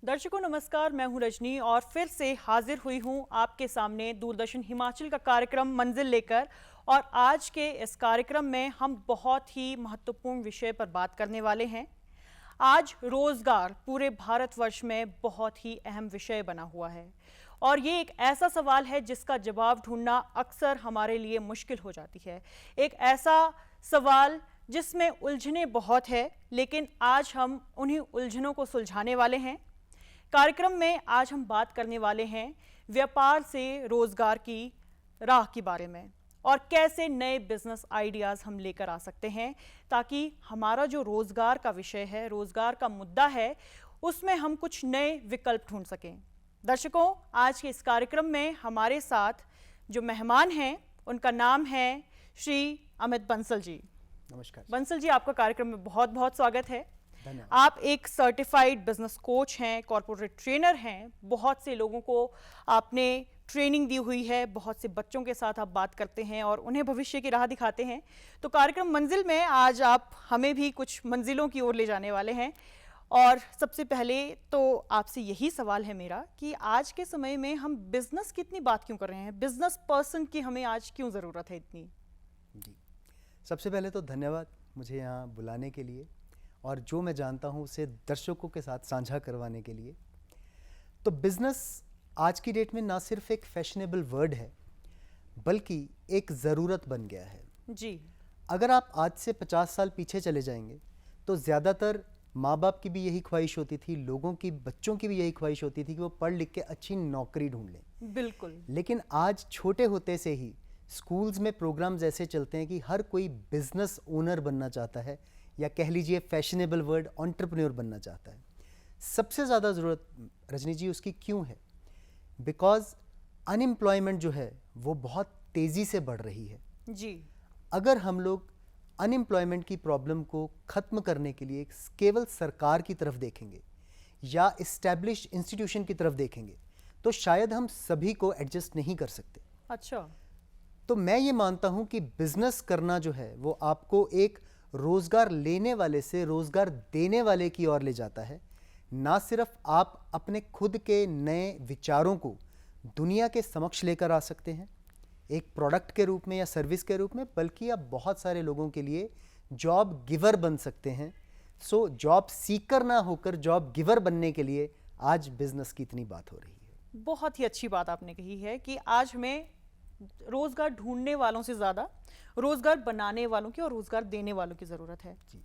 दर्शकों नमस्कार, मैं हूं रजनी और फिर से हाजिर हुई हूं आपके सामने दूरदर्शन हिमाचल का कार्यक्रम मंजिल लेकर। और आज के इस कार्यक्रम में हम बहुत ही महत्वपूर्ण विषय पर बात करने वाले हैं। आज रोजगार पूरे भारतवर्ष में बहुत ही अहम विषय बना हुआ है और ये एक ऐसा सवाल है जिसका जवाब ढूंढना अक्सर हमारे लिए मुश्किल हो जाती है। एक ऐसा सवाल जिसमें उलझने बहुत है, लेकिन आज हम उन्हीं उलझनों को सुलझाने वाले हैं। कार्यक्रम में आज हम बात करने वाले हैं व्यापार से रोजगार की राह के बारे में और कैसे नए बिजनेस आइडियाज हम लेकर आ सकते हैं ताकि हमारा जो रोजगार का विषय है, रोजगार का मुद्दा है, उसमें हम कुछ नए विकल्प ढूंढ सकें। दर्शकों, आज के इस कार्यक्रम में हमारे साथ जो मेहमान हैं उनका नाम है श्री अमित बंसल जी। नमस्कार बंसल जी, आपका कार्यक्रम में बहुत बहुत स्वागत है। धन्यवाद। आप एक सर्टिफाइड बिजनेस कोच हैं, कॉर्पोरेट ट्रेनर हैं, बहुत से लोगों को आपने ट्रेनिंग दी हुई है, बहुत से बच्चों के साथ आप बात करते हैं और उन्हें भविष्य की राह दिखाते हैं। तो कार्यक्रम मंजिल में आज आप हमें भी कुछ मंजिलों की ओर ले जाने वाले हैं। और सबसे पहले तो आपसे यही सवाल है मेरा कि आज के समय में हम बिजनेस की इतनी बात क्यों कर रहे हैं, बिजनेस पर्सन की हमें आज क्यों ज़रूरत है इतनी? जी, सबसे पहले तो धन्यवाद मुझे यहाँ बुलाने के लिए और जो मैं जानता हूँ उसे दर्शकों के साथ साझा करवाने के लिए। तो बिजनेस आज की डेट में ना सिर्फ एक फैशनेबल वर्ड है बल्कि एक ज़रूरत बन गया है जी। अगर आप आज से 50 साल पीछे चले जाएंगे तो ज़्यादातर माँ बाप की भी यही ख्वाहिश होती थी, लोगों की, बच्चों की भी यही ख्वाहिश होती थी कि वो पढ़ लिख के अच्छी नौकरी ढूंढ लें। बिल्कुल। लेकिन आज छोटे होते से ही स्कूल्स में प्रोग्राम्स ऐसे चलते हैं कि हर कोई बिजनेस ओनर बनना चाहता है या कह लीजिए फैशनेबल वर्ड एंटरप्रेन्योर बनना चाहता है। सबसे ज़्यादा ज़रूरत रजनी जी उसकी क्यों है? बिकॉज अनएम्प्लॉयमेंट जो है वो बहुत तेज़ी से बढ़ रही है। जी। अगर हम लोग अनएम्प्लॉयमेंट की प्रॉब्लम को ख़त्म करने के लिए केवल सरकार की तरफ देखेंगे या इस्टेब्लिश इंस्टीट्यूशन की तरफ देखेंगे तो शायद हम सभी को एडजस्ट नहीं कर सकते। अच्छा। तो मैं ये मानता हूँ कि बिजनेस करना जो है वो आपको एक रोजगार लेने वाले से रोजगार देने वाले की ओर ले जाता है। ना सिर्फ आप अपने खुद के नए विचारों को दुनिया के समक्ष लेकर आ सकते हैं एक प्रोडक्ट के रूप में या सर्विस के रूप में, बल्कि आप बहुत सारे लोगों के लिए जॉब गिवर बन सकते हैं। सो जॉब सीकर ना होकर जॉब गिवर बनने के लिए आज बिजनेस की इतनी बात हो रही है। बहुत ही अच्छी बात आपने कही है कि आज हमें रोजगार ढूंढने वालों से ज्यादा रोजगार बनाने वालों की और रोजगार देने वालों की जरूरत है। जी।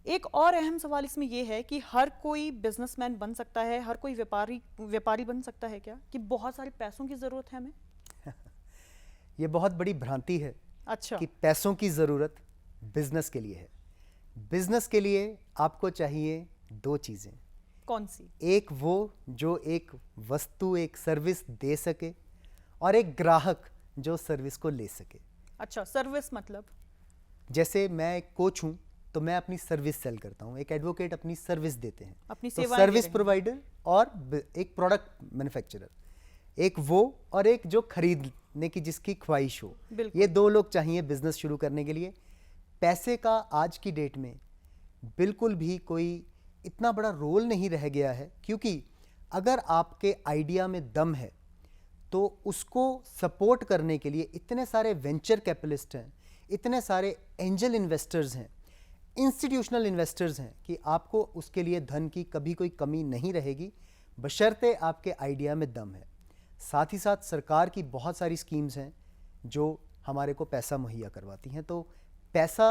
एक और अहम सवाल इसमें यह है कि हर कोई बिजनेसमैन बन सकता है, हर कोई व्यापारी बन सकता है क्या, कि बहुत सारे पैसों की जरूरत है हमें? ये बहुत बड़ी भ्रांति है। अच्छा। कि पैसों की ज़रूरत बिजनेस के लिए है। बिजनेस के लिए आपको चाहिए दो चीज़ें। कौन सी? एक वो जो एक वस्तु, एक सर्विस दे सके और एक ग्राहक जो सर्विस को ले सके। अच्छा, सर्विस मतलब? जैसे मैं एक कोच हूँ तो मैं अपनी सर्विस सेल करता हूँ, एक एडवोकेट अपनी सर्विस देते हैं, अपनी तो सेवाएं दे सर्विस रहे हैं। प्रोवाइडर और एक प्रोडक्ट मैन्युफैक्चरर, एक वो और एक जो खरीदने की जिसकी ख्वाहिश हो। बिल्कुल। ये दो लोग चाहिए बिजनेस शुरू करने के लिए। पैसे का आज की डेट में बिल्कुल भी कोई इतना बड़ा रोल नहीं रह गया है, क्योंकि अगर आपके आइडिया में दम है तो उसको सपोर्ट करने के लिए इतने सारे वेंचर कैपिटलिस्ट हैं, इतने सारे एंजल इन्वेस्टर्स हैं, इंस्टीट्यूशनल इन्वेस्टर्स हैं कि आपको उसके लिए धन की कभी कोई कमी नहीं रहेगी, बशर्ते आपके आइडिया में दम है। साथ ही साथ सरकार की बहुत सारी स्कीम्स हैं जो हमारे को पैसा मुहैया करवाती हैं। तो पैसा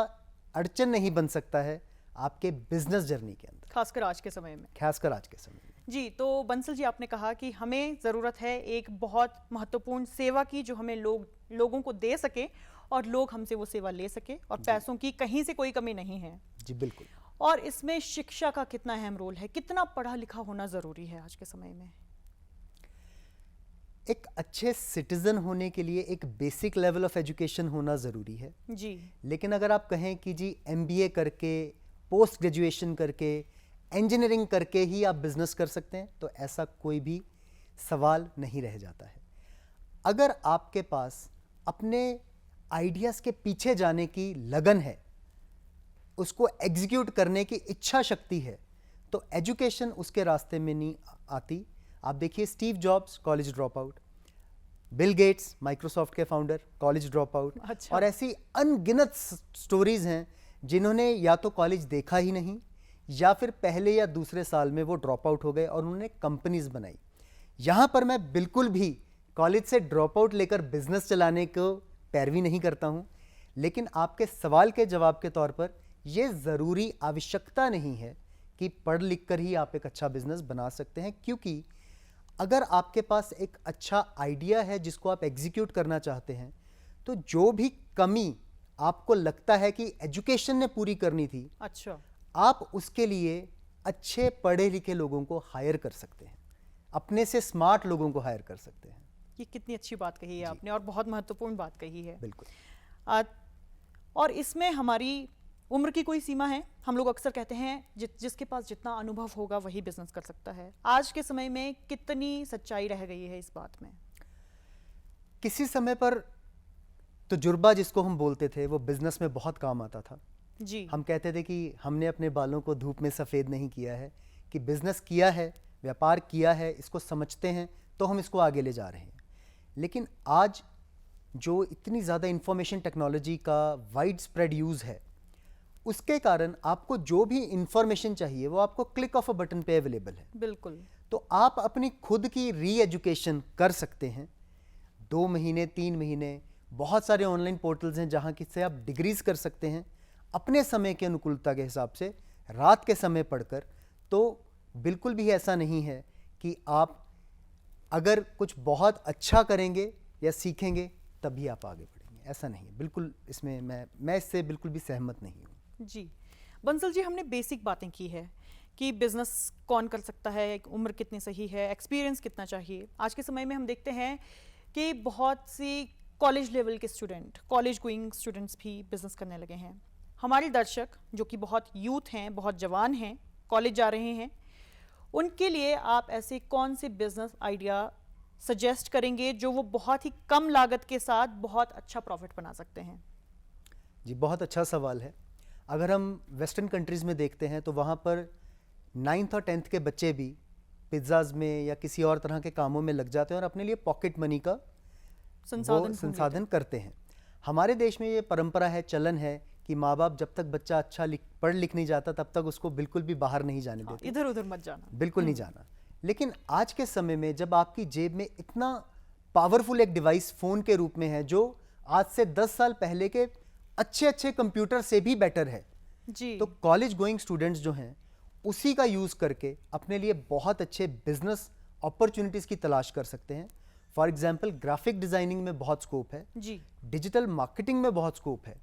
अड़चन नहीं बन सकता है आपके बिजनेस जर्नी के अंदर, खासकर आज के समय में। खासकर आज के समय में। जी, तो बंसल जी, आपने कहा कि हमें ज़रूरत है एक बहुत महत्वपूर्ण सेवा की जो हमें लोगों को दे सके और लोग हमसे वो सेवा ले सके, और पैसों की कहीं से कोई कमी नहीं है। जी बिल्कुल। और इसमें शिक्षा का कितना अहम रोल है, कितना पढ़ा लिखा होना ज़रूरी है आज के समय में? एक अच्छे सिटीजन होने के लिए एक बेसिक लेवल ऑफ एजुकेशन होना ज़रूरी है। जी। लेकिन अगर आप कहें कि जी एमबीए करके, पोस्ट ग्रेजुएशन करके, इंजीनियरिंग करके ही आप बिजनेस कर सकते हैं, तो ऐसा कोई भी सवाल नहीं रह जाता है। अगर आपके पास अपने आइडियाज़ के पीछे जाने की लगन है, उसको एग्जीक्यूट करने की इच्छा शक्ति है, तो एजुकेशन उसके रास्ते में नहीं आती। आप देखिए Steve jobs college drop out, Bill Gates Microsoft के फाउंडर कॉलेज ड्रॉप आउट, अच्छा। और ऐसी अनगिनत स्टोरीज हैं जिन्होंने या तो कॉलेज देखा ही नहीं या फिर पहले या दूसरे साल में वो ड्रॉप आउट हो गए और उन्होंने कंपनीज बनाई। यहाँ पर मैं बिल्कुल भी कॉलेज से ड्रॉप आउट लेकर बिजनेस चलाने को पैरवी नहीं करता हूँ, लेकिन आपके सवाल के जवाब के तौर पर यह ज़रूरी आवश्यकता नहीं है कि पढ़ लिख कर ही आप एक अच्छा बिजनेस बना सकते हैं, क्योंकि अगर आपके पास एक अच्छा आइडिया है जिसको आप एग्जीक्यूट करना चाहते हैं, तो जो भी कमी आपको लगता है कि एजुकेशन ने पूरी करनी थी, अच्छा, आप उसके लिए अच्छे पढ़े लिखे लोगों को हायर कर सकते हैं, अपने से स्मार्ट लोगों को हायर कर सकते हैं। ये कितनी अच्छी बात कही है आपने, और बहुत महत्वपूर्ण बात कही है। बिल्कुल। और इसमें हमारी उम्र की कोई सीमा है? हम लोग अक्सर कहते हैं जिसके पास जितना अनुभव होगा वही बिजनेस कर सकता है। आज के समय में कितनी सच्चाई रह गई है इस बात में? किसी समय पर तजुर्बा जिसको हम बोलते थे वो बिजनेस में बहुत काम आता था जी। हम कहते थे कि हमने अपने बालों को धूप में सफ़ेद नहीं किया है, कि बिजनेस किया है, व्यापार किया है, इसको समझते हैं तो हम इसको आगे ले जा रहे हैं। लेकिन आज जो इतनी ज़्यादा इंफॉर्मेशन टेक्नोलॉजी का वाइड स्प्रेड यूज़ है, उसके कारण आपको जो भी इंफॉर्मेशन चाहिए वो आपको क्लिक ऑफ अ बटन पे अवेलेबल है। बिल्कुल। तो आप अपनी खुद की री एजुकेशन कर सकते हैं। 2 महीने 3 महीने बहुत सारे ऑनलाइन पोर्टल्स हैं जहाँ से आप डिग्रीज कर सकते हैं अपने समय की अनुकूलता के हिसाब से, रात के समय पढ़कर। तो बिल्कुल भी ऐसा नहीं है कि आप अगर कुछ बहुत अच्छा करेंगे या सीखेंगे तभी आप आगे बढ़ेंगे, ऐसा नहीं है। बिल्कुल इसमें मैं इससे बिल्कुल भी सहमत नहीं हूँ। जी बंसल जी, हमने बेसिक बातें की है कि बिजनेस कौन कर सकता है, उम्र कितनी सही है, एक्सपीरियंस कितना चाहिए। आज के समय में हम देखते हैं कि बहुत सी कॉलेज लेवल के स्टूडेंट, कॉलेज गोइंग स्टूडेंट्स भी बिजनेस करने लगे हैं। हमारे दर्शक जो कि बहुत यूथ हैं, बहुत जवान हैं, कॉलेज जा रहे हैं, उनके लिए आप ऐसे कौन से बिजनेस आइडिया सजेस्ट करेंगे जो वो बहुत ही कम लागत के साथ बहुत अच्छा प्रॉफिट बना सकते हैं? जी बहुत अच्छा सवाल है। अगर हम वेस्टर्न कंट्रीज़ में देखते हैं तो वहाँ पर 9th और 10th के बच्चे भी पिज्ज़ाज़ में या किसी और तरह के कामों में लग जाते हैं और अपने लिए पॉकेट मनी का संसाधन करते हैं। हमारे देश में ये परंपरा है, चलन है कि माँ बाप जब तक बच्चा अच्छा पढ़ लिख नहीं जाता तब तक उसको बिल्कुल भी बाहर नहीं जाने देते, इधर उधर मत जाना, बिल्कुल नहीं जाना। लेकिन आज के समय में जब आपकी जेब में इतना पावरफुल एक डिवाइस फ़ोन के रूप में है जो आज से 10 साल पहले के अच्छे अच्छे कंप्यूटर से भी बेटर है जी, तो कॉलेज गोइंग स्टूडेंट्स जो हैं उसी का यूज़ करके अपने लिए बहुत अच्छे बिजनेस अपॉर्चुनिटीज़ की तलाश कर सकते हैं। फॉर एग्जांपल ग्राफिक डिज़ाइनिंग में बहुत स्कोप है जी, डिजिटल मार्केटिंग में बहुत स्कोप है।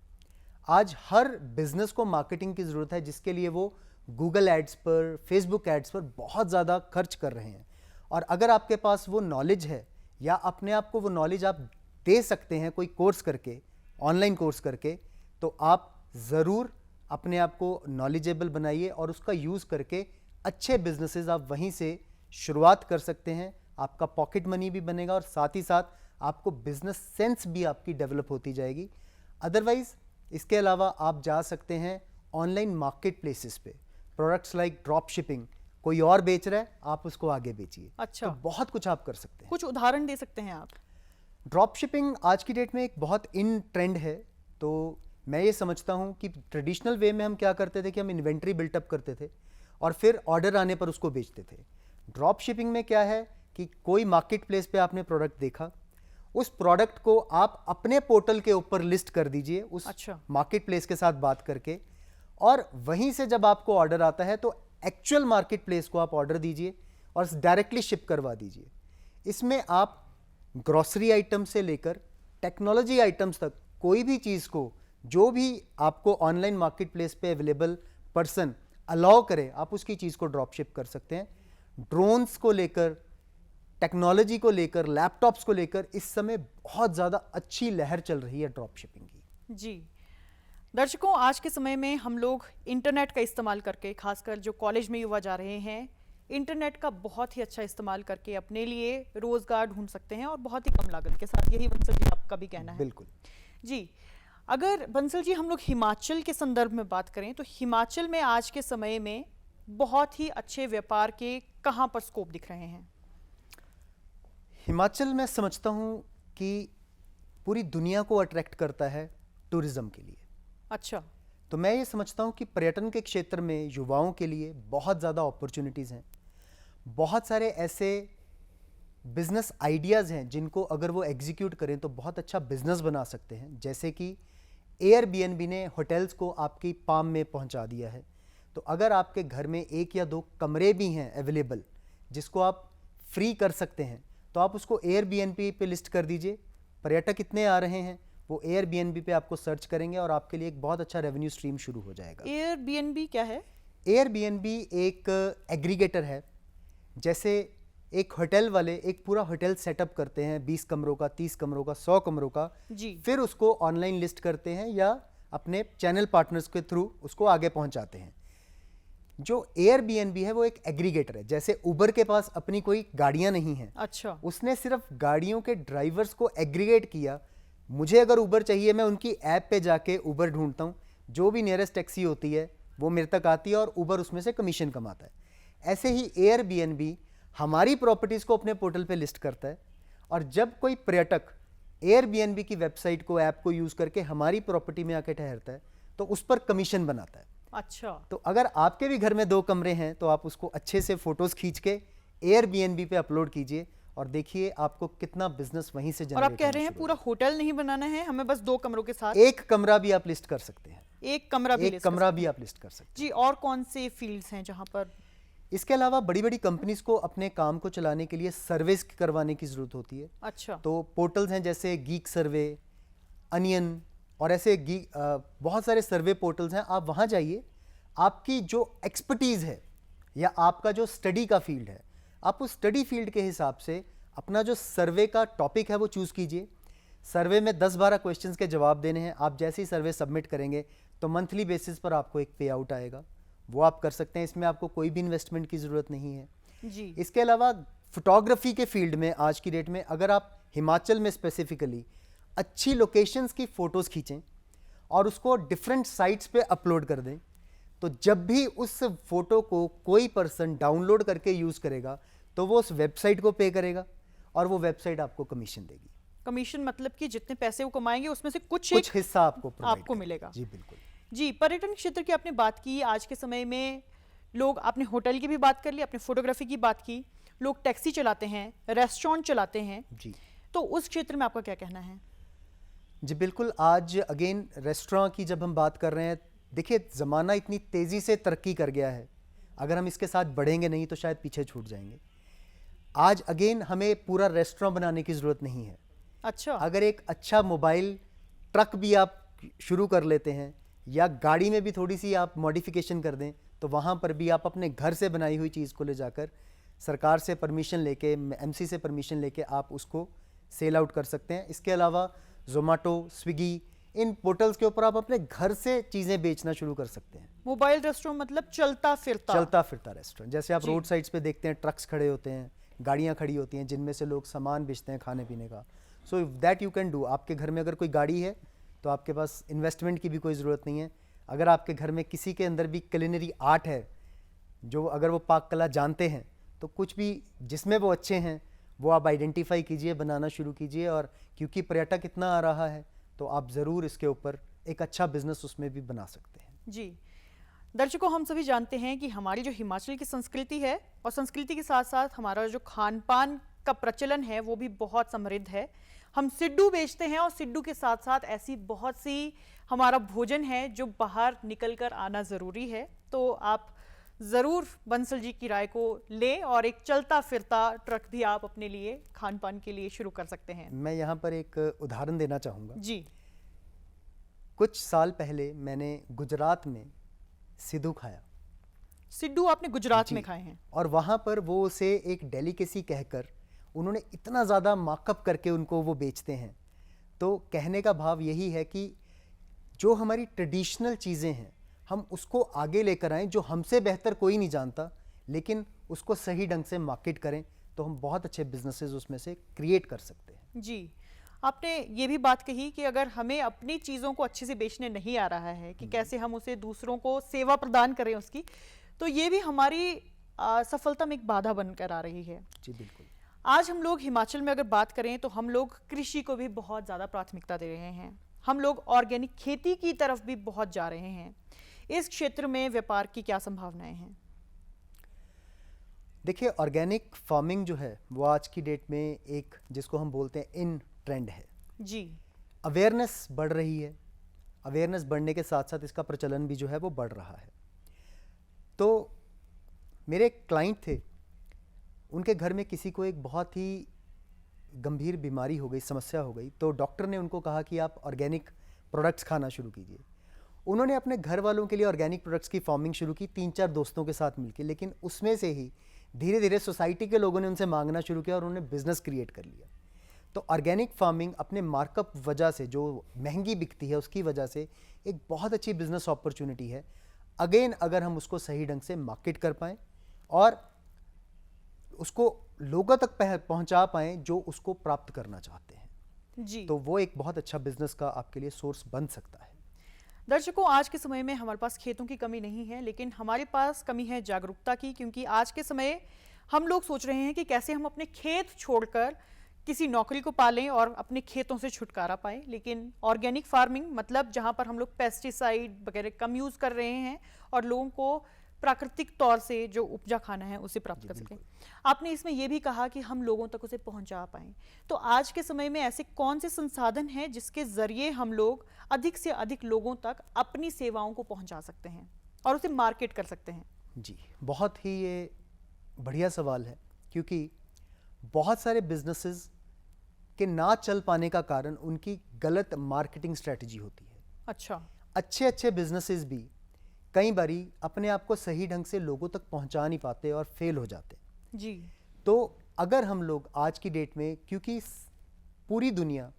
आज हर बिजनेस को मार्केटिंग की ज़रूरत है, जिसके लिए वो गूगल एड्स पर, फेसबुक एड्स पर बहुत ज़्यादा खर्च कर रहे हैं। और अगर आपके पास वो नॉलेज है या अपने आप को वो नॉलेज आप दे सकते हैं कोई कोर्स करके, ऑनलाइन कोर्स करके, तो आप ज़रूर अपने आप को नॉलेजेबल बनाइए और उसका यूज़ करके अच्छे बिजनेसेस आप वहीं से शुरुआत कर सकते हैं। आपका पॉकेट मनी भी बनेगा और साथ ही साथ आपको बिजनेस सेंस भी आपकी डेवलप होती जाएगी। अदरवाइज इसके अलावा आप जा सकते हैं ऑनलाइन मार्केट प्लेसेस पे, प्रोडक्ट्स लाइक ड्रॉप शिपिंग, कोई और बेच रहा है आप उसको आगे बेचिए। अच्छा, तो बहुत कुछ आप कर सकते हैं। कुछ उदाहरण दे सकते हैं आप? ड्रॉप शिपिंग आज की डेट में एक बहुत इन ट्रेंड है। तो मैं ये समझता हूँ कि ट्रेडिशनल वे में हम क्या करते थे कि हम इन्वेंट्री बिल्टअप करते थे और फिर ऑर्डर आने पर उसको बेचते थे। ड्रॉप शिपिंग में क्या है कि कोई मार्केट प्लेस पे आपने प्रोडक्ट देखा, उस प्रोडक्ट को आप अपने पोर्टल के ऊपर लिस्ट कर दीजिए उस मार्केट प्लेस के साथ बात करके, और वहीं से जब आपको ऑर्डर आता है तो एक्चुअल मार्केट प्लेस को आप ऑर्डर दीजिए और डायरेक्टली शिप करवा दीजिए। इसमें आप ग्रॉसरी आइटम से लेकर टेक्नोलॉजी आइटम्स तक कोई भी चीज़ को जो भी आपको ऑनलाइन मार्केट प्लेस पे अवेलेबल पर्सन अलाउ करे आप उसकी चीज़ को ड्रॉप शिप कर सकते हैं। ड्रोन्स को लेकर, टेक्नोलॉजी को लेकर, लैपटॉप्स को लेकर इस समय बहुत ज़्यादा अच्छी लहर चल रही है ड्रॉप शिपिंग की। जी दर्शकों, आज के समय में हम लोग इंटरनेट का इस्तेमाल करके, खासकर जो कॉलेज में युवा जा रहे हैं, इंटरनेट का बहुत ही अच्छा इस्तेमाल करके अपने लिए रोजगार ढूंढ सकते हैं और बहुत ही कम लागत के साथ। यही बंसल जी आपका भी कहना है? बिल्कुल जी। अगर बंसल जी हम लोग हिमाचल के संदर्भ में बात करें तो हिमाचल में आज के समय में बहुत ही अच्छे व्यापार के कहाँ पर स्कोप दिख रहे हैं? हिमाचल मैं समझता हूँ कि पूरी दुनिया को अट्रैक्ट करता है टूरिज्म के लिए। अच्छा। तो मैं ये समझता हूँ कि पर्यटन के क्षेत्र में युवाओं के लिए बहुत ज़्यादा अपॉर्चुनिटीज़ हैं। बहुत सारे ऐसे बिजनेस आइडियाज़ हैं जिनको अगर वो एग्जीक्यूट करें तो बहुत अच्छा बिजनेस बना सकते हैं। जैसे कि एयरबीएनबी ने होटल्स को आपकी पाम में पहुंचा दिया है। तो अगर आपके घर में 1 या 2 कमरे भी हैं अवेलेबल जिसको आप फ्री कर सकते हैं, तो आप उसको एयरबीएनबी पे लिस्ट कर दीजिए। पर्यटक कितने आ रहे हैं वो एयरबीएनबी पे आपको सर्च करेंगे और आपके लिए एक बहुत अच्छा रेवेन्यू स्ट्रीम शुरू हो जाएगा। एयरबीएनबी क्या है? एयरबीएनबी एक एग्रीगेटर है। जैसे एक होटल वाले एक पूरा होटल सेटअप करते हैं 20 कमरों का, 30 कमरों का, 100 कमरों का, जी। फिर उसको ऑनलाइन लिस्ट करते हैं या अपने चैनल पार्टनर्स के थ्रू उसको आगे पहुंचाते हैं। जो एयरबीएनबी है वो एक एग्रीगेटर है। जैसे उबर के पास अपनी कोई गाड़ियां नहीं हैं, अच्छा। उसने सिर्फ गाड़ियों के ड्राइवर्स को एग्रीगेट किया। मुझे अगर उबर चाहिए, मैं उनकी ऐप पे जाके उबर ढूंढता हूँ, जो भी नियरेस्ट टैक्सी होती है वो मेरे तक आती है और उबर उसमें से कमीशन कमाता है। ऐसे ही एयरबीएनबी हमारी प्रॉपर्टीज़ को अपने पोर्टल पे लिस्ट करता है और जब कोई पर्यटक एयरबीएनबी की वेबसाइट को, ऐप को यूज़ करके हमारी प्रॉपर्टी में आके ठहरता है तो उस पर कमीशन बनाता है। अच्छा। तो अगर आपके भी घर में 2 कमरे हैं तो आप उसको अच्छे से फोटोज खींच के एयरबीएनबी पे अपलोड कीजिए और देखिए आपको कितना बिजनेस वहीं से और जनरेट आप कह रहे हैं पूरा होटल नहीं बनाना है, हमें बस 2 कमरों के साथ एक कमरा भी आप लिस्ट कर सकते हैं। एक कमरा भी एक कमरा भी आप लिस्ट कर सकते जी। और कौन से फील्ड्स हैं जहां पर? हैं। इसके अलावा बड़ी बड़ी कंपनीज को अपने काम को चलाने के लिए सर्विस करवाने की जरूरत होती है। अच्छा। तो पोर्टल्स हैं जैसे गीक सर्वे, अनियन और ऐसे बहुत सारे सर्वे पोर्टल्स हैं। आप वहां जाइए, आपकी जो एक्सपर्टीज है या आपका जो स्टडी का फील्ड है, आप उस स्टडी फील्ड के हिसाब से अपना जो सर्वे का टॉपिक है वो चूज कीजिए। सर्वे में 10-12 क्वेश्चंस के जवाब देने हैं। आप जैसे ही सर्वे सबमिट करेंगे तो मंथली बेसिस पर आपको एक पे आउट आएगा, वो आप कर सकते हैं। इसमें आपको कोई भी इन्वेस्टमेंट की ज़रूरत नहीं है जी। इसके अलावा फोटोग्राफी के फील्ड में आज की डेट में अगर आप हिमाचल में स्पेसिफिकली अच्छी लोकेशंस की फ़ोटोज़ खींचें और उसको डिफरेंट साइट्स पे अपलोड कर दें, तो जब भी उस फोटो को कोई पर्सन डाउनलोड करके यूज़ करेगा तो वो उस वेबसाइट को पे करेगा और वो वेबसाइट आपको कमीशन देगी। कमीशन मतलब कि जितने पैसे वो कमाएंगे उसमें से कुछ हिस्सा आपको आपको मिलेगा। जी बिल्कुल। जी, पर्यटन क्षेत्र की आपने बात की। आज के समय में लोग, आपने होटल की भी बात कर ली, आपने फोटोग्राफी की बात की, लोग टैक्सी चलाते हैं, रेस्टोरेंट चलाते हैं जी। तो उस क्षेत्र में आपका क्या कहना है? जी बिल्कुल। आज अगेन रेस्टोरेंट की जब हम बात कर रहे हैं, देखिए ज़माना इतनी तेज़ी से तरक्की कर गया है, अगर हम इसके साथ बढ़ेंगे नहीं तो शायद पीछे छूट जाएंगे। आज अगेन हमें पूरा रेस्टोरेंट बनाने की ज़रूरत नहीं है। अच्छा। अगर एक अच्छा मोबाइल ट्रक भी आप शुरू कर लेते हैं या गाड़ी में भी थोड़ी सी आप मॉडिफिकेशन कर दें, तो वहाँ पर भी आप अपने घर से बनाई हुई चीज़ को ले जाकर सरकार से परमिशन लेके, एमसी से परमिशन लेके आप उसको सेल आउट कर सकते हैं। इसके अलावा जोमेटो, स्विगी, इन पोर्टल्स के ऊपर आप अपने घर से चीज़ें बेचना शुरू कर सकते हैं। मोबाइल रेस्टोरेंट मतलब चलता फिरता रेस्टोरेंट। जैसे आप रोड साइड्स पे देखते हैं ट्रक्स खड़े होते हैं, गाड़ियाँ खड़ी होती हैं जिनमें से लोग सामान बेचते हैं खाने पीने का। So that you can do. आपके घर में अगर कोई गाड़ी है तो आपके पास इन्वेस्टमेंट की भी कोई ज़रूरत नहीं है। अगर आपके घर में किसी के अंदर भी कुलिनरी आर्ट है, जो अगर वो पाक कला जानते हैं, तो कुछ भी जिसमें वो अच्छे हैं वो आप आइडेंटिफाई कीजिए, बनाना शुरू कीजिए। और क्योंकि पर्यटक इतना आ रहा है तो आप ज़रूर इसके ऊपर एक अच्छा बिजनेस उसमें भी बना सकते हैं। जी। दर्शकों, हम सभी जानते हैं कि हमारी जो हिमाचल की संस्कृति है और संस्कृति के साथ साथ हमारा जो खान पान का प्रचलन है वो भी बहुत समृद्ध है। हम सिड्डू बेचते हैं और सिड्डू के साथ साथ ऐसी बहुत सी हमारा भोजन है जो बाहर निकल कर आना ज़रूरी है। तो आप ज़रूर बंसल जी की राय को लें और एक चलता फिरता ट्रक भी आप अपने लिए खान पान के लिए शुरू कर सकते हैं। मैं यहाँ पर एक उदाहरण देना चाहूँगा। जी। कुछ साल पहले मैंने गुजरात में सिड्डू खाया। सिड्डू आपने गुजरात में खाए हैं? और वहाँ पर वो उसे एक डेलिकेसी कहकर उन्होंने इतना ज़्यादा मार्कअप करके उनको वो बेचते हैं। तो कहने का भाव यही है कि जो हमारी ट्रेडिशनल चीज़ें हैं हम उसको आगे लेकर आएं, जो हमसे बेहतर कोई नहीं जानता, लेकिन उसको सही ढंग से मार्केट करें तो हम बहुत अच्छे बिजनेसेस उसमें से क्रिएट कर सकते हैं। जी। आपने ये भी बात कही कि अगर हमें अपनी चीज़ों को अच्छे से बेचने नहीं आ रहा है कि कैसे हम उसे दूसरों को सेवा प्रदान करें उसकी, तो ये भी हमारी सफलता में एक बाधा बनकर आ रही है। जी बिल्कुल। आज हम लोग हिमाचल में अगर बात करें तो हम लोग कृषि को भी बहुत ज़्यादा प्राथमिकता दे रहे हैं। हम लोग ऑर्गेनिक खेती की तरफ भी बहुत जा रहे हैं। इस क्षेत्र में व्यापार की क्या संभावनाएं हैं? देखिए, ऑर्गेनिक फार्मिंग जो है वो आज की डेट में एक, जिसको हम बोलते हैं, इन ट्रेंड है। जी। अवेयरनेस बढ़ रही है। अवेयरनेस बढ़ने के साथ साथ इसका प्रचलन भी जो है वो बढ़ रहा है। तो मेरे एक क्लाइंट थे, उनके घर में किसी को एक बहुत ही गंभीर बीमारी हो गई, समस्या हो गई। तो डॉक्टर ने उनको कहा कि आप ऑर्गेनिक प्रोडक्ट्स खाना शुरू कीजिए। उन्होंने अपने घर वालों के लिए ऑर्गेनिक प्रोडक्ट्स की फार्मिंग शुरू की 3-4 दोस्तों के साथ मिलकर, लेकिन उसमें से ही धीरे धीरे सोसाइटी के लोगों ने उनसे मांगना शुरू किया और उन्होंने बिजनेस क्रिएट कर लिया। तो ऑर्गेनिक फार्मिंग अपने मार्कअप वजह से, जो महंगी बिकती है उसकी वजह से, एक बहुत अच्छी बिजनेस अपॉर्चुनिटी है। अगेन, अगर हम उसको सही ढंग से मार्केट कर पाएँ और उसको लोगों तक पहुंचा पाएँ जो उसको प्राप्त करना चाहते हैं, जी। तो वो एक बहुत अच्छा बिजनेस का आपके लिए सोर्स बन सकता है। दर्शकों, आज के समय में हमारे पास खेतों की कमी नहीं है, लेकिन हमारे पास कमी है जागरूकता की। क्योंकि आज के समय हम लोग सोच रहे हैं कि कैसे हम अपने खेत छोड़कर किसी नौकरी को पालें और अपने खेतों से छुटकारा पाएं। लेकिन ऑर्गेनिक फार्मिंग मतलब जहां पर हम लोग पेस्टिसाइड वगैरह कम यूज कर रहे हैं और लोगों को प्राकृतिक तौर से जो उपजा खाना है उसे प्राप्त कर सकें। आपने इसमें यह भी कहा कि हम लोगों तक उसे पहुंचा पाएं। तो आज के समय में ऐसे कौन से संसाधन हैं जिसके जरिए हम लोग अधिक से अधिक लोगों तक अपनी सेवाओं को पहुंचा सकते हैं और उसे मार्केट कर सकते हैं? जी, बहुत ही ये बढ़िया सवाल है, क्योंकि बहुत सारे बिजनेसेस के ना चल पाने का कारण उनकी गलत मार्केटिंग स्ट्रेटजी होती है। अच्छा। अच्छे अच्छे बिजनेसेस भी कई बारी अपने आप को सही ढंग से लोगों तक पहुंचा नहीं पाते और फेल हो जाते। जी। तो अगर हम लोग आज की डेट में, क्योंकि पूरी दुनिया,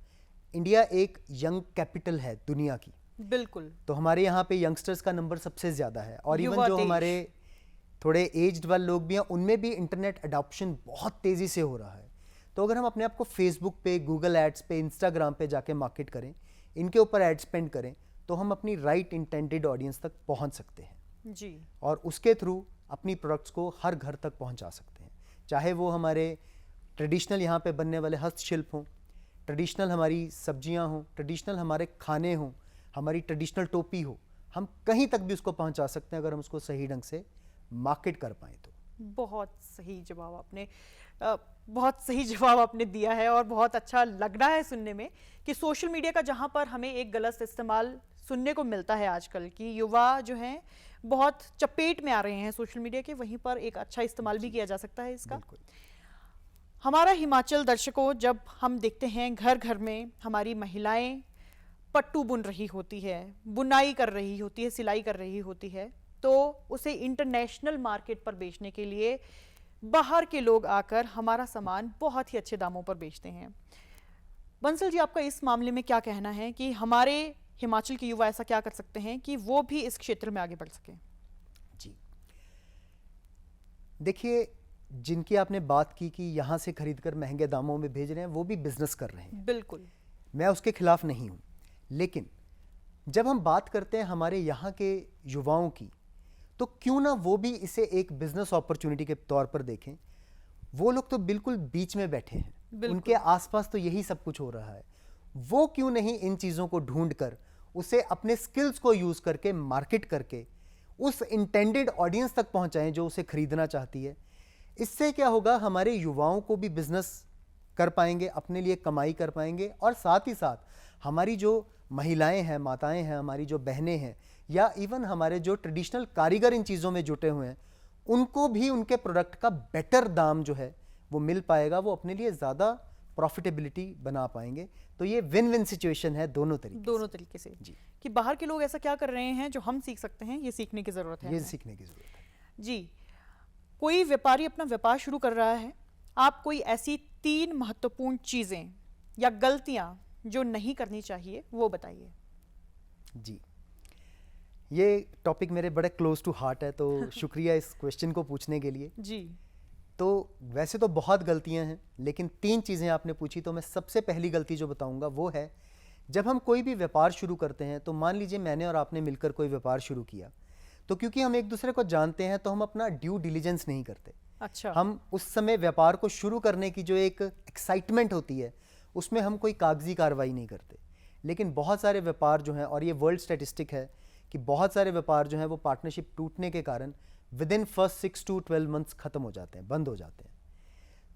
इंडिया एक यंग कैपिटल है दुनिया की, बिल्कुल, तो हमारे यहाँ पे यंगस्टर्स का नंबर सबसे ज़्यादा है। और युवा इवन जो देश। हमारे थोड़े एज्ड वाले लोग भी हैं, उनमें भी इंटरनेट अडॉप्शन बहुत तेज़ी से हो रहा है। तो अगर हम अपने आप को फेसबुक पे, गूगल एड्स पे, इंस्टाग्राम पे जाके मार्केट करें, इनके ऊपर एड स्पेंड करें, तो हम अपनी राइट इंटेंडेड ऑडियंस तक पहुंच सकते हैं जी। और उसके थ्रू अपनी प्रोडक्ट्स को हर घर तक पहुंचा सकते हैं। चाहे वो हमारे ट्रेडिशनल यहाँ पे बनने वाले हस्तशिल्प हों, ट्रेडिशनल हमारी सब्जियां हों, ट्रेडिशनल हमारे खाने हों, हमारी ट्रेडिशनल टोपी हो, हम कहीं तक भी उसको पहुंचा सकते हैं अगर हम उसको सही ढंग से मार्केट कर पाएँ तो। बहुत सही जवाब आपने बहुत सही जवाब आपने दिया है और बहुत अच्छा लग रहा है सुनने में कि सोशल मीडिया का जहां पर हमें एक गलत इस्तेमाल सुनने को मिलता है आजकल की युवा जो हैं बहुत चपेट में आ रहे हैं सोशल मीडिया के, वहीं पर एक अच्छा इस्तेमाल भी किया जा सकता है इसका। बिल्कुल। हमारा हिमाचल, दर्शकों, जब हम देखते हैं घर घर में हमारी महिलाएं पट्टू बुन रही होती है, बुनाई कर रही होती है, सिलाई कर रही होती है, तो उसे इंटरनेशनल मार्केट पर बेचने के लिए बाहर के लोग आकर हमारा सामान बहुत ही अच्छे दामों पर बेचते हैं। बंसल जी, आपका इस मामले में क्या कहना है कि हमारे हिमाचल के युवा ऐसा क्या कर सकते हैं कि वो भी इस क्षेत्र में आगे बढ़ सकें? जी, देखिए, जिनकी आपने बात की कि यहाँ से खरीदकर महंगे दामों में भेज रहे हैं, वो भी बिजनेस कर रहे हैं। बिल्कुल, मैं उसके खिलाफ नहीं हूँ, लेकिन जब हम बात करते हैं हमारे यहाँ के युवाओं की, तो क्यों ना वो भी इसे एक बिजनेस अपॉर्चुनिटी के तौर पर देखें। वो लोग तो बिल्कुल बीच में बैठे हैं, उनके आसपास तो यही सब कुछ हो रहा है। वो क्यों नहीं इन चीज़ों को ढूंढ कर उसे अपने स्किल्स को यूज़ करके मार्केट करके उस इंटेंडेड ऑडियंस तक पहुंचाएं जो उसे खरीदना चाहती है। इससे क्या होगा, हमारे युवाओं को भी बिजनेस कर पाएंगे, अपने लिए कमाई कर पाएंगे, और साथ ही साथ हमारी जो महिलाएं हैं, माताएं हैं, हमारी जो बहनें हैं, या इवन हमारे जो ट्रेडिशनल कारीगर इन चीज़ों में जुटे हुए हैं, उनको भी उनके प्रोडक्ट का बेटर दाम जो है वो मिल पाएगा। वो अपने लिए ज़्यादा प्रॉफिटेबिलिटी बना पाएंगे। तो ये विन विन सिचुएशन है दोनों तरीके से जी। कि बाहर के लोग ऐसा क्या कर रहे हैं जो हम सीख सकते हैं, ये सीखने की ज़रूरत है। ये सीखने की ज़रूरत है जी। कोई व्यापारी अपना व्यापार शुरू कर रहा है, आप कोई ऐसी 3 महत्वपूर्ण चीज़ें या गलतियां जो नहीं करनी चाहिए वो बताइए। जी, ये टॉपिक मेरे बड़े क्लोज टू हार्ट है, तो शुक्रिया इस क्वेश्चन को पूछने के लिए। जी। तो वैसे तो बहुत गलतियां हैं, लेकिन 3 चीज़ें आपने पूछी, तो मैं सबसे पहली गलती जो बताऊंगा वो है, जब हम कोई भी व्यापार शुरू करते हैं, तो मान लीजिए मैंने और आपने मिलकर कोई व्यापार शुरू किया, तो क्योंकि हम एक दूसरे को जानते हैं तो हम अपना ड्यू डिलिजेंस नहीं करते। अच्छा। हम उस समय व्यापार को शुरू करने की जो एक एक्साइटमेंट होती है उसमें हम कोई कागजी कार्रवाई नहीं करते। लेकिन बहुत सारे व्यापार जो हैं, और ये वर्ल्ड स्टैटिस्टिक है कि बहुत सारे व्यापार जो हैं वो पार्टनरशिप टूटने के कारण with in first 6 to 12 months खत्म हो जाते हैं, बंद हो जाते हैं।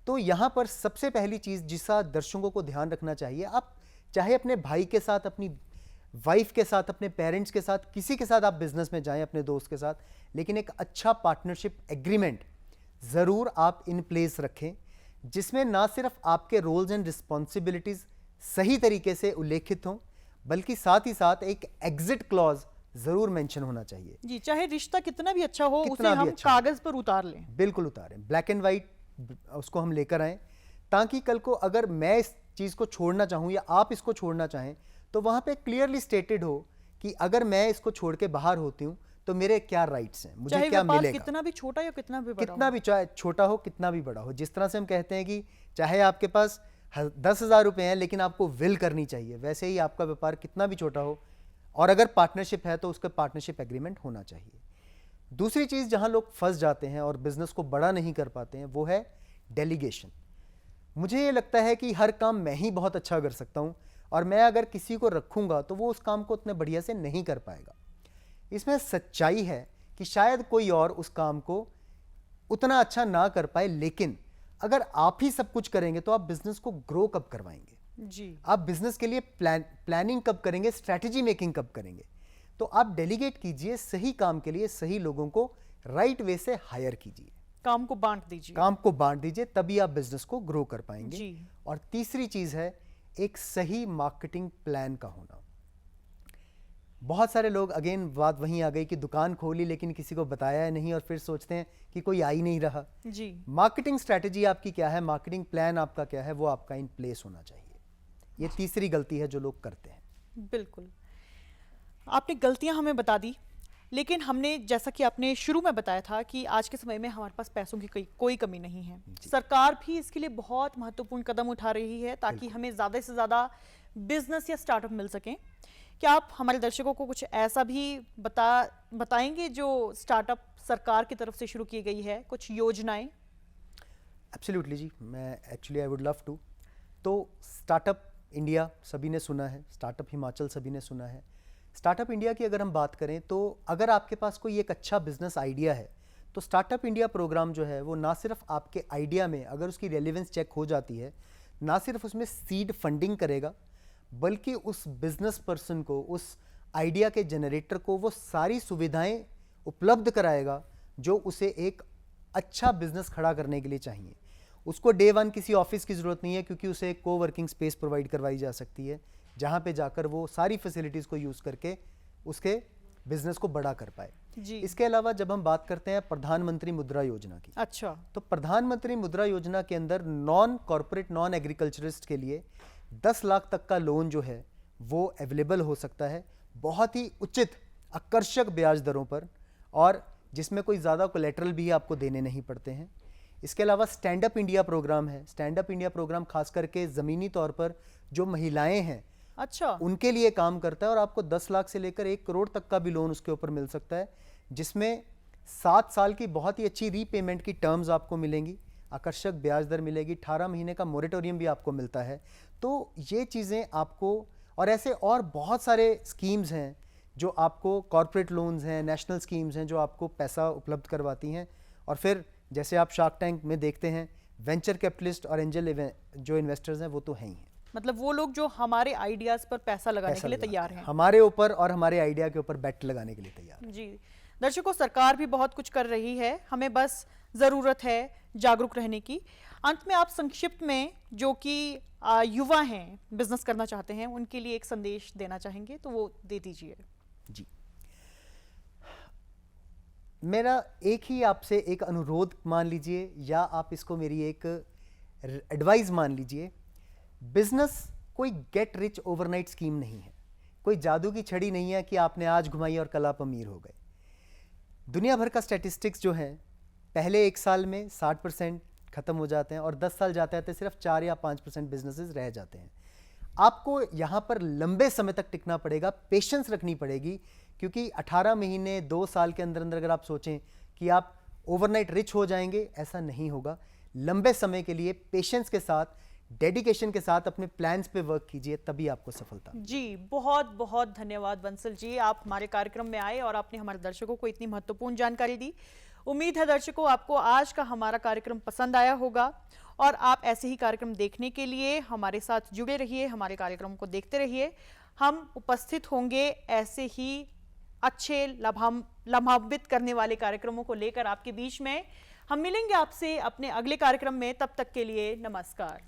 तो यहाँ पर सबसे पहली चीज़ जिसका दर्शकों को ध्यान रखना चाहिए, आप चाहे अपने भाई के साथ, अपनी वाइफ के साथ, अपने पेरेंट्स के साथ, किसी के साथ आप बिजनेस में जाएं, अपने दोस्त के साथ, लेकिन एक अच्छा पार्टनरशिप एग्रीमेंट ज़रूर आप इन प्लेस रखें, जिसमें ना सिर्फ आपके रोल्स एंड रिस्पॉन्सिबिलिटीज़ सही तरीके से उल्लेखित हों, बल्कि साथ ही साथ एक एग्जिट क्लॉज ज़रूर मेंशन होना चाहिए। जी, चाहे रिश्ता कितना भी अच्छा हो, कितना उसे भी हम अच्छा हो। कागज पर उतार लें। बिल्कुल उतारें, ब्लैक एंड वाइट उसको हम लेकर आएँ, ताकि कल को अगर मैं इस चीज़ को छोड़ना चाहूँ या आप इसको छोड़ना चाहें तो वहाँ पे क्लियरली स्टेटेड हो कि अगर मैं इसको छोड़ के बाहर होती हूँ तो मेरे क्या राइट्स हैं, मुझे चाहे क्या व्यापार मिलेगा। कितना भी छोटा या कितना भी बड़ा कितना हो। भी, चाहे छोटा हो कितना भी बड़ा हो, जिस तरह से हम कहते हैं कि चाहे आपके पास 10,000 रुपए हैं लेकिन आपको विल करनी चाहिए, वैसे ही आपका व्यापार कितना भी छोटा हो और अगर पार्टनरशिप है तो उसका पार्टनरशिप एग्रीमेंट होना चाहिए। दूसरी चीज़ जहां लोग फंस जाते हैं और बिजनेस को बड़ा नहीं कर पाते हैं वो है डेलीगेशन। मुझे ये लगता है कि हर काम मैं ही बहुत अच्छा कर सकता हूं और मैं अगर किसी को रखूंगा तो वो उस काम को उतने बढ़िया से नहीं कर पाएगा। इसमें सच्चाई है कि शायद कोई और उस काम को उतना अच्छा ना कर पाए, लेकिन अगर आप ही सब कुछ करेंगे तो आप बिजनेस को ग्रो कब करवाएंगे, जी। आप बिजनेस के लिए प्लानिंग कब करेंगे, स्ट्रैटेजी मेकिंग कब करेंगे। तो आप डेलीगेट कीजिए, सही काम के लिए सही लोगों को राइट वे से हायर कीजिए, काम को बांट दीजिए। काम को बांट दीजिए, तभी आप बिजनेस को ग्रो कर पाएंगे। जी। और तीसरी चीज है एक सही मार्केटिंग प्लान का होना। बहुत सारे लोग, अगेन बात वहीं आ गई कि दुकान खोली लेकिन किसी को बताया नहीं और फिर सोचते हैं कि कोई आ ही नहीं रहा। जी। मार्केटिंग स्ट्रैटेजी आपकी क्या है, मार्केटिंग प्लान आपका क्या है, वो आपका इन प्लेस होना चाहिए। ये तीसरी गलती है जो लोग करते हैं। बिल्कुल, आपने गलतियां हमें बता दी, लेकिन हमने, जैसा कि आपने शुरू में बताया था कि आज के समय में हमारे पास पैसों की कोई कमी नहीं है। सरकार भी इसके लिए बहुत महत्वपूर्ण कदम उठा रही है ताकि हमें ज़्यादा से ज़्यादा बिजनेस या स्टार्टअप मिल सकें। क्या आप हमारे दर्शकों को कुछ ऐसा भी बताएंगे जो स्टार्टअप सरकार की तरफ से शुरू की गई है, कुछ योजनाएं? एब्सोल्युटली जी, मैं actually I would love to. तो स्टार्टअप इंडिया सभी ने सुना है, स्टार्टअप हिमाचल सभी ने सुना है। स्टार्टअप इंडिया की अगर हम बात करें तो अगर आपके पास कोई एक अच्छा बिजनेस आइडिया है तो स्टार्टअप इंडिया प्रोग्राम जो है वो ना सिर्फ आपके आइडिया में, अगर उसकी रेलेवेंस चेक हो जाती है, ना सिर्फ उसमें सीड फंडिंग करेगा, बल्कि उस बिजनेस पर्सन को, उस आइडिया के जनरेटर को वो सारी सुविधाएं उपलब्ध कराएगा जो उसे एक अच्छा बिजनेस खड़ा करने के लिए चाहिए। उसको डे वन किसी ऑफिस की ज़रूरत नहीं है, क्योंकि उसे एक कोवर्किंग स्पेस प्रोवाइड करवाई जा सकती है जहाँ पे जाकर वो सारी फैसिलिटीज़ को यूज़ करके उसके बिजनेस को बड़ा कर पाए। जी। इसके अलावा जब हम बात करते हैं प्रधानमंत्री मुद्रा योजना की, अच्छा। तो प्रधानमंत्री मुद्रा योजना के अंदर नॉन कॉर्पोरेट, नॉन एग्रीकल्चरिस्ट के लिए 10 लाख तक का लोन जो है वो अवेलेबल हो सकता है, बहुत ही उचित आकर्षक ब्याज दरों पर, और जिसमें कोई ज़्यादा कोलेटरल भी आपको देने नहीं पड़ते हैं। इसके अलावा स्टैंड अप इंडिया प्रोग्राम है। स्टैंड अप इंडिया प्रोग्राम खास करके ज़मीनी तौर पर जो महिलाएं हैं, अच्छा, उनके लिए काम करता है और आपको 10 लाख से लेकर 1 करोड़ तक का भी लोन उसके ऊपर मिल सकता है, जिसमें 7 साल की बहुत ही अच्छी रीपेमेंट की टर्म्स आपको मिलेंगी, आकर्षक ब्याज दर मिलेगी, 18 महीने का मोरेटोरियम भी आपको मिलता है। तो ये चीज़ें आपको, और ऐसे और बहुत सारे स्कीम्स हैं जो आपको, कॉर्पोरेट लोन्स हैं, नेशनल स्कीम्स हैं जो आपको पैसा उपलब्ध करवाती हैं। और फिर जैसे आप शार्क टैंक में देखते हैं, वेंचर कैपिटलिस्ट और एंजल जो इन्वेस्टर्स हैं वो तो हैं ही हैं। मतलब वो लोग जो हमारे आइडियाज पर पैसा लगाने के लिए लगाते तैयार हैं, हैं। हमारे ऊपर और हमारे आइडिया के ऊपर बेट लगाने के लिए तैयार हैं। जी दर्शकों, सरकार भी बहुत कुछ कर रही है, हमें बस ज़रूरत है जागरूक रहने की। अंत में आप संक्षिप्त में, जो कि युवा हैं, बिजनेस करना चाहते हैं, उनके लिए एक संदेश देना चाहेंगे तो वो दे दीजिए। जी, मेरा एक ही आपसे एक अनुरोध मान लीजिए, या आप इसको मेरी एक एडवाइस मान लीजिए। बिजनेस कोई गेट रिच ओवरनाइट स्कीम नहीं है, कोई जादू की छड़ी नहीं है कि आपने आज घुमाई और कल आप अमीर हो गए। दुनिया भर का स्टैटिस्टिक्स जो है, पहले 1 साल में 60% खत्म हो जाते हैं और 10 साल जाते हैं तो सिर्फ 4 या 5% बिजनेसेस रह जाते हैं। आपको यहाँ पर लंबे समय तक टिकना पड़ेगा, पेशेंस रखनी पड़ेगी, क्योंकि 18 महीने 2 साल के अंदर अंदर अगर आप सोचें कि आप ओवरनाइट रिच हो जाएंगे, ऐसा नहीं होगा। लंबे समय के लिए पेशेंस के साथ, डेडिकेशन के साथ अपने प्लान्स पे वर्क कीजिए, तभी आपको सफलता। जी, बहुत बहुत धन्यवाद बंसल जी, आप हमारे कार्यक्रम में आए और आपने हमारे दर्शकों को इतनी महत्वपूर्ण जानकारी दी। उम्मीद है दर्शकों आपको आज का हमारा कार्यक्रम पसंद आया होगा और आप ऐसे ही कार्यक्रम देखने के लिए हमारे साथ जुड़े रहिए, हमारे कार्यक्रम को देखते रहिए। हम उपस्थित होंगे ऐसे ही अच्छे लम्हान्वित करने वाले कार्यक्रमों को लेकर आपके बीच में। हम मिलेंगे आपसे अपने अगले कार्यक्रम में, तब तक के लिए नमस्कार।